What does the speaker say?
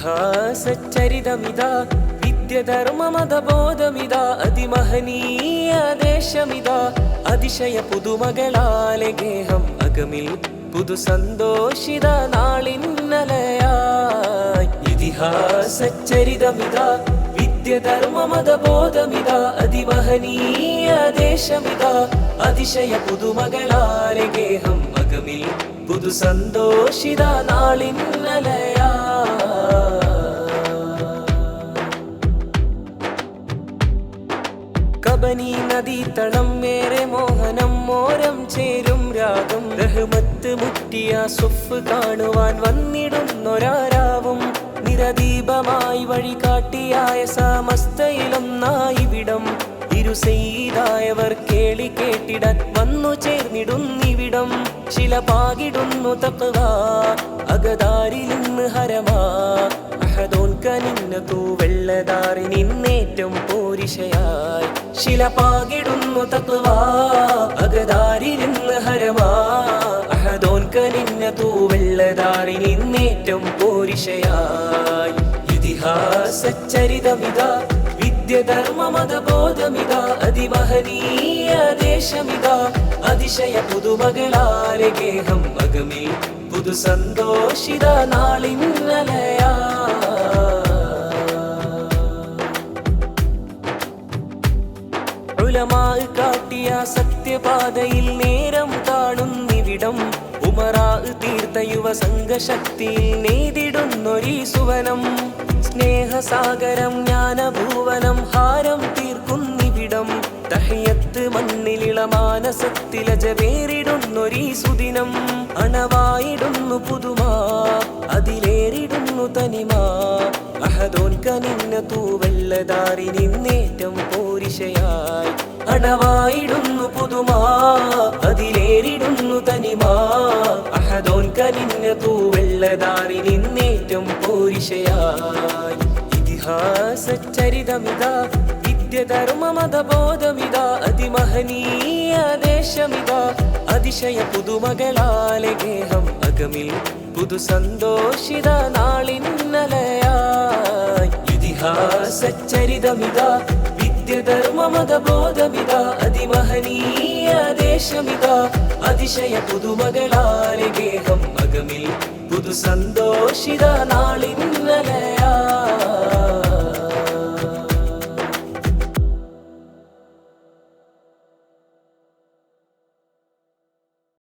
ഇതിഹാസചരിതമിതാ വിദ്യധർമ്മമതബോധമിതാ അതിമഹനീയ ദേശമിതാ അതിശയ പുതുമകളാലെ ഗേഹം അകമിൽ പുതു സന്തോഷിത നാളിന്നലയായി. ഇതിഹാസചരിതമിതാ വിദ്യധർമ്മമതബോധമിതാ അതിമഹനീയ ദേശമിതാ അതിശയ പുതുമകളാലെ ഗേഹം അകമിൽ പുതു സന്തോഷിത നാളിന്നലയാ. കബനി നദീതടം ഏറെ മോഹനം മോരം ചേരും രാഗം റഹ്മത്ത് മുറ്റിയ സുഫ് കാണുവാൻ വന്നിടുന്നൊരാരാവും നിരദീപമായി വഴി കാട്ടിയായ സമസ്തയിലൊന്നായിവിടം ഇരുസെയ്തായവർ കേളി കേട്ടിടാൻ വന്നു ചേർന്നിടുന്നിവിടം ശില പാകിടുന്നു തഖ്വ അകതാരിലിന്ന് ഹരമാ അഹദോൻകനിന്ന തൂവെള്ളതാറി നിന്നേറ്റം പോരിശയായി ശില പാകിടുന്നു തഖ്വ അകതാരിലിന്ന് ഹരമാ അഹദോൻകനിന്ന തൂവെള്ളതാറി നിന്നേറ്റം പോരിശയായി. ഇതിഹാസചരിതമിതാ വിദ്യധർമ്മമതബോധമിതാ അതിമഹനീയ ദേശമിതാ അതിശയ പുതുമകളാലെ ഗേഹം അകമിൽ പുതു സന്തോഷിത നാളിന്നലയാ. ഉലമാ കാട്ടിയ സത്യപാതയിൽ നേരം കാണുന്നിവിടം ഉമറാ തീർത്ത യുവസംഘശക്തിയിൽ നേടിടുന്നൊരീ സുവനം സ്നേഹസാഗരം ജ്ഞാനഭൂവനം ഹാരം തീർക്കുന്നിവിടം തഹയ്യത്ത് മണ്ണിലിള മാനസത്തിലജവേറിടുന്നൊരീ സുദിനം അണവായിടുന്നു പുതുമാ അതിലേറിടുന്നു തനിമാ അഹദോൻകനിന്ന തൂവെള്ളതാറി നിന്നേറ്റം പോരിശയായി അണവായിടുന്നു പുതുമാ അതിലേറിടുന്നു തനിമാ അഹദോൻകനിന്ന തൂവെള്ളതാറി നിന്നേറ്റം പോരിശയായി. ഇതിഹാസചരിതമിതാ വിദ്യധർമ്മമതബോധമിതാ അതിമഹനീയ ദേശമിതാ അതിശയ പുതുമകളാലെ ഗേഹം അകമിൽ പുതു സന്തോഷിത നാളിന്നലയായി. ഇതിഹാസചരിതമിതാ വിദ്യധർമ്മമതബോധമിതാ അതിമഹനീയ ദേശമിതാ അതിശയ പുതുമകളാലെ ഗേഹം അകമിൽ പുതു സന്തോഷിത നാളിന്നലയാ.